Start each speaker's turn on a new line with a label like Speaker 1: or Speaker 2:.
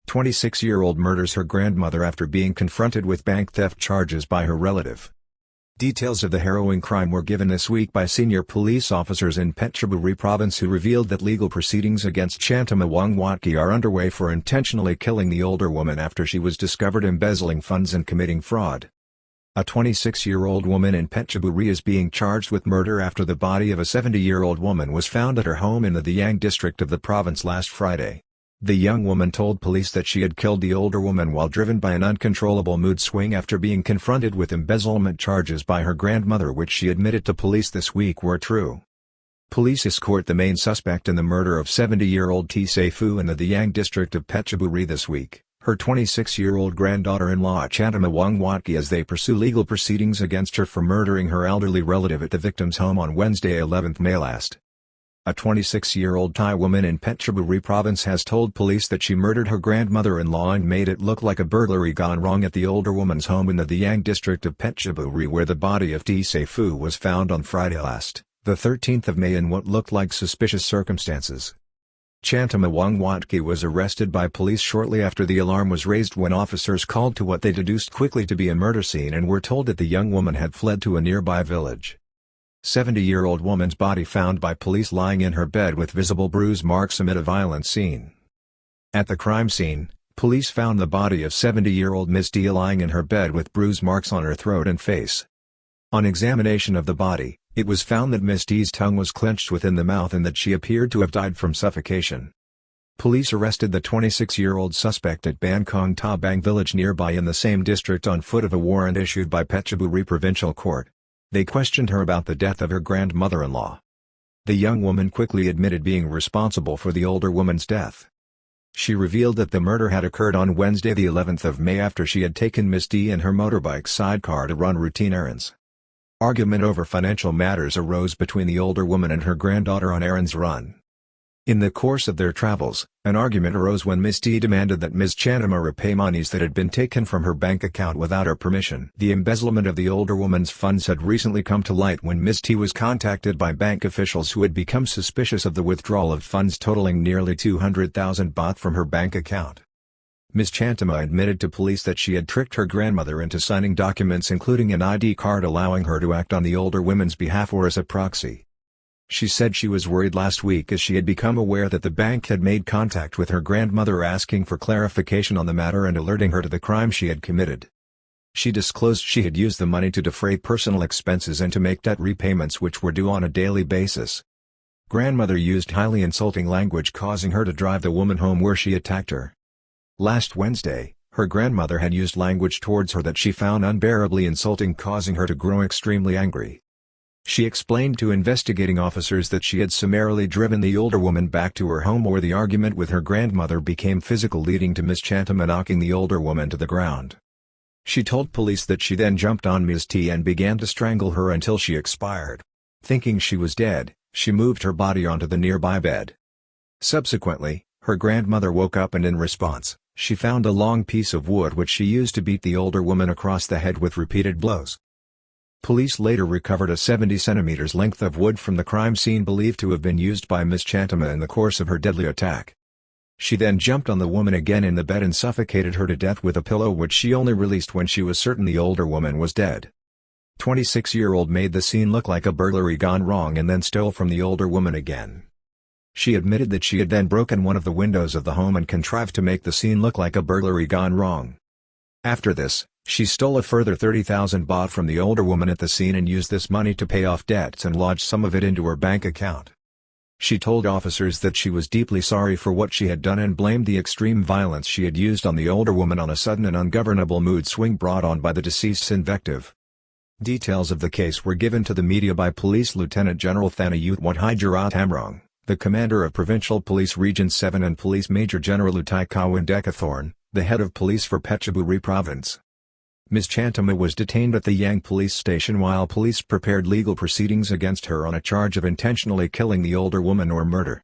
Speaker 1: 26-year-old murders her grandmother after being confronted with bank theft charges by her relative. Details of the harrowing crime were given this week by senior police officers in Phetchaburi province who revealed that legal proceedings against Chantima Wongwatkee are underway for intentionally killing the older woman after she was discovered embezzling funds and committing fraud. A 26-year-old woman in Phetchaburi is being charged with murder after the body of a 70-year-old woman was found at her home in the Yang district of the province last Friday. The young woman told police that she had killed the older woman while driven by an uncontrollable mood swing after being confronted with embezzlement charges by her grandmother, which she admitted to police this week were true. Police escort the main suspect in the murder of 70-year-old T Fu in the Yang district of Phetchaburi this week, her 26-year-old granddaughter-in-law Chantima Wongwatkee, as they pursue legal proceedings against her for murdering her elderly relative at the victim's home on Wednesday 11 May last. A 26-year-old Thai woman in Phetchaburi province has told police that she murdered her grandmother-in-law and made it look like a burglary gone wrong at the older woman's home in the Yang district of Phetchaburi, where the body of T Fu was found on Friday last, the 13th of May, in what looked like suspicious circumstances. Chantima Wongwatkee was arrested by police shortly after the alarm was raised when officers called to what they deduced quickly to be a murder scene and were told that the young woman had fled to a nearby village. 70-year-old woman's body found by police lying in her bed with visible bruise marks amid a violent scene. At the crime scene, police found the body of 70-year-old Ms. D lying in her bed with bruise marks on her throat and face. On examination of the body, it was found that Ms. D's tongue was clenched within the mouth and that she appeared to have died from suffocation. Police arrested the 26-year-old suspect at Bangkong Ta Bang village nearby in the same district on foot of a warrant issued by Phetchaburi Provincial Court. They questioned her about the death of her grandmother-in-law. The young woman quickly admitted being responsible for the older woman's death. She revealed that the murder had occurred on Wednesday the 11th of May after she had taken Ms. D in her motorbike sidecar to run routine errands. Argument over financial matters arose between the older woman and her granddaughter on errands run. In the course of their travels, an argument arose when Ms. D demanded that Ms. Chantima repay monies that had been taken from her bank account without her permission. The embezzlement of the older woman's funds had recently come to light when Ms. T was contacted by bank officials who had become suspicious of the withdrawal of funds totaling nearly 200,000 baht from her bank account. Ms. Chantima admitted to police that she had tricked her grandmother into signing documents including an ID card allowing her to act on the older woman's behalf or as a proxy. She said she was worried last week as she had become aware that the bank had made contact with her grandmother asking for clarification on the matter and alerting her to the crime she had committed. She disclosed she had used the money to defray personal expenses and to make debt repayments which were due on a daily basis. Grandmother used highly insulting language, causing her to drive the woman home, where she attacked her. Last Wednesday, her grandmother had used language towards her that she found unbearably insulting, causing her to grow extremely angry. She explained to investigating officers that she had summarily driven the older woman back to her home, where the argument with her grandmother became physical, leading to Ms. Chantima knocking the older woman to the ground. She told police that she then jumped on Ms. T and began to strangle her until she expired. Thinking she was dead, she moved her body onto the nearby bed. Subsequently, her grandmother woke up and in response, she found a long piece of wood which she used to beat the older woman across the head with repeated blows. Police later recovered a 70 centimeters length of wood from the crime scene believed to have been used by Ms. Chantima in the course of her deadly attack. She then jumped on the woman again in the bed and suffocated her to death with a pillow, which she only released when she was certain the older woman was dead. 26-year-old made the scene look like a burglary gone wrong and then stole from the older woman again. She admitted that she had then broken one of the windows of the home and contrived to make the scene look like a burglary gone wrong. After this, she stole a further 30,000 baht from the older woman at the scene and used this money to pay off debts and lodge some of it into her bank account. She told officers that she was deeply sorry for what she had done and blamed the extreme violence she had used on the older woman on a sudden and ungovernable mood swing brought on by the deceased's invective. Details of the case were given to the media by Police Lieutenant General Thanayut Wathai Tamrong, the commander of Provincial Police Region 7, and Police Major General Utai Kawin Dekathorn, the head of police for Phetchaburi Province. Ms. Chantima was detained at the Yang police station while police prepared legal proceedings against her on a charge of intentionally killing the older woman or murder.